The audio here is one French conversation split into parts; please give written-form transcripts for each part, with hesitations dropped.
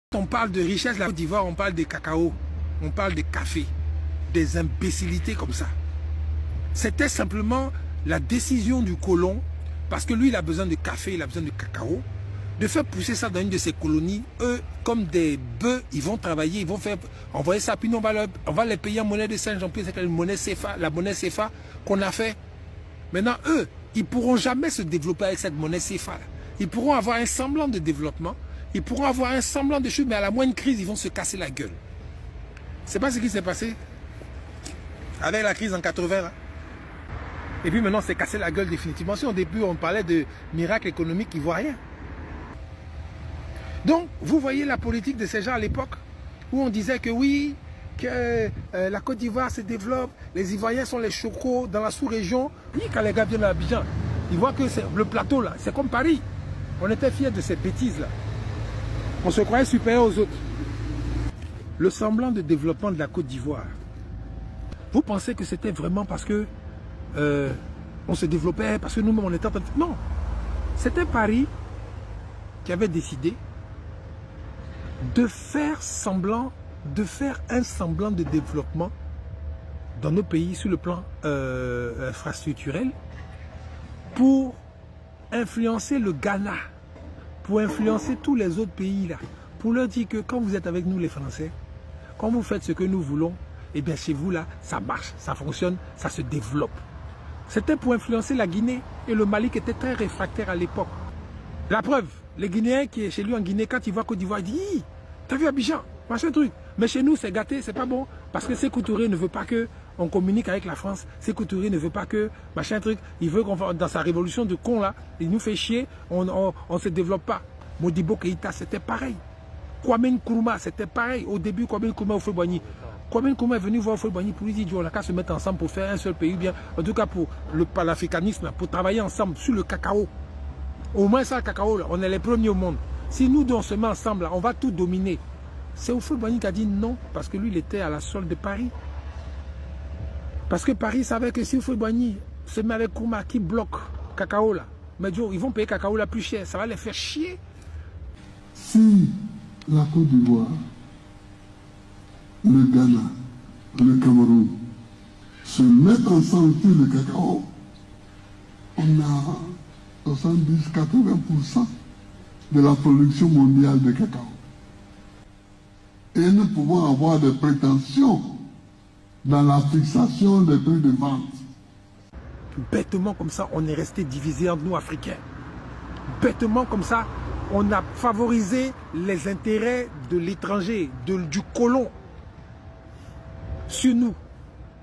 Quand on parle de richesse, la Côte d'Ivoire, on parle de cacao, on parle de café, des imbécilités comme ça. C'était simplement la décision du colon, parce que lui, il a besoin de café, il a besoin de cacao, de faire pousser ça dans une de ses colonies. Eux, comme des bœufs, ils vont travailler, ils vont faire envoyer ça, puis nous, on va les payer en monnaie de Saint-Jean-Pierre, c'est la monnaie CFA qu'on a fait. Maintenant, eux, ils ne pourront jamais se développer avec cette monnaie CFA là. Ils pourront avoir un semblant de développement, ils pourront avoir un semblant de choses, mais à la moindre crise, ils vont se casser la gueule. C'est pas ce qui s'est passé avec la crise en 80 là. Et puis maintenant, c'est cassé la gueule définitivement. Si au début, on parlait de miracle économique ivoirien. Donc, vous voyez la politique de ces gens à l'époque, où on disait que oui, que la Côte d'Ivoire se développe, les Ivoiriens sont les chocos dans la sous-région. Oui, quand les gars viennent à Abidjan, ils voient que le plateau là, c'est comme Paris. On était fiers de ces bêtises là. On se croyait supérieur aux autres. Le semblant de développement de la Côte d'Ivoire, vous pensez que c'était vraiment parce que on se développait, parce que nous-mêmes on était en train de... Non, c'était Paris qui avait décidé de faire un semblant de développement dans nos pays sur le plan infrastructurel pour influencer le Ghana, pour influencer tous les autres pays là, pour leur dire que quand vous êtes avec nous les Français, quand vous faites ce que nous voulons, et bien chez vous là, ça marche, ça fonctionne, ça se développe. C'était pour influencer la Guinée et le Mali qui était très réfractaire à l'époque. La preuve, les Guinéens qui est chez lui en Guinée, quand ils voient Côte d'Ivoire, ils disent « T'as vu Abidjan, machin truc ». Mais chez nous, c'est gâté, c'est pas bon. Parce que Sékou Touré ne veut pas qu'on communique avec la France. Sékou Touré ne veut pas que machin truc. Il veut qu'on dans sa révolution de con là, il nous fait chier, on ne se développe pas. Modibo Keïta, c'était pareil. Kwame Nkrumah, c'était pareil. Au début, Kwame Nkrumah au Houphouët-Boigny. Kwame Nkrumah est venu voir Houphouët-Boigny pour lui dire on a qu'à se mettre ensemble pour faire un seul pays, bien, en tout cas pour l'africanisme, pour travailler ensemble sur le cacao. Au moins ça, le cacao, là, on est les premiers au monde. Si nous deux on se met ensemble, là, on va tout dominer. C'est Houphouët-Boigny qui a dit non, parce que lui, il était à la solde de Paris. Parce que Paris savait que si Houphouët-Boigny se met avec Nkrumah qui bloque cacao, là, mais ils vont payer cacao là plus cher, ça va les faire chier. Si la Côte d'Ivoire, le Ghana, le Cameroun se mettent ensemble sur le cacao, on a 70-80% de la production mondiale de cacao. Et nous pouvons avoir des prétentions dans la fixation des prix de vente. Bêtement comme ça, on est resté divisé entre nous Africains. Bêtement comme ça, on a favorisé les intérêts de l'étranger, du colon, sur nous.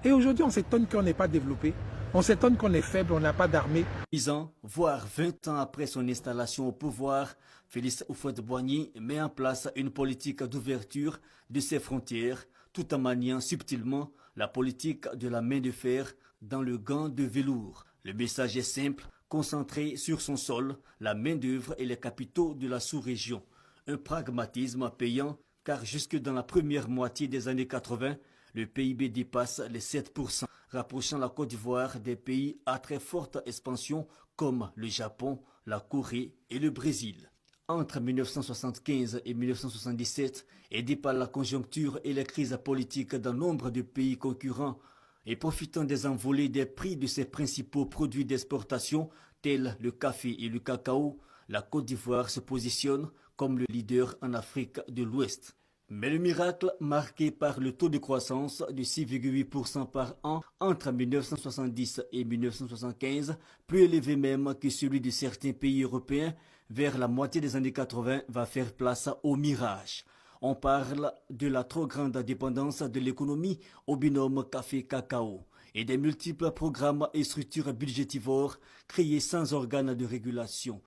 Et aujourd'hui, on s'étonne qu'on n'est pas développé. On s'étonne qu'on est faible, on n'a pas d'armée. 10 ans, voire 20 ans après son installation au pouvoir, Félix Houphouët-Boigny met en place une politique d'ouverture de ses frontières, tout en maniant subtilement la politique de la main de fer dans le gant de velours. Le message est simple, concentré sur son sol, la main-d'œuvre et les capitaux de la sous-région. Un pragmatisme payant, car jusque dans la première moitié des années 80, le PIB dépasse les 7%, rapprochant la Côte d'Ivoire des pays à très forte expansion comme le Japon, la Corée et le Brésil. Entre 1975 et 1977, aidé par la conjoncture et les crises politiques dans nombre de pays concurrents et profitant des envolées des prix de ses principaux produits d'exportation tels le café et le cacao, la Côte d'Ivoire se positionne comme le leader en Afrique de l'Ouest. Mais le miracle, marqué par le taux de croissance de 6,8% par an entre 1970 et 1975, plus élevé même que celui de certains pays européens, vers la moitié des années 80 va faire place au mirage. On parle de la trop grande dépendance de l'économie au binôme café-cacao et des multiples programmes et structures budgétivores créés sans organes de régulation.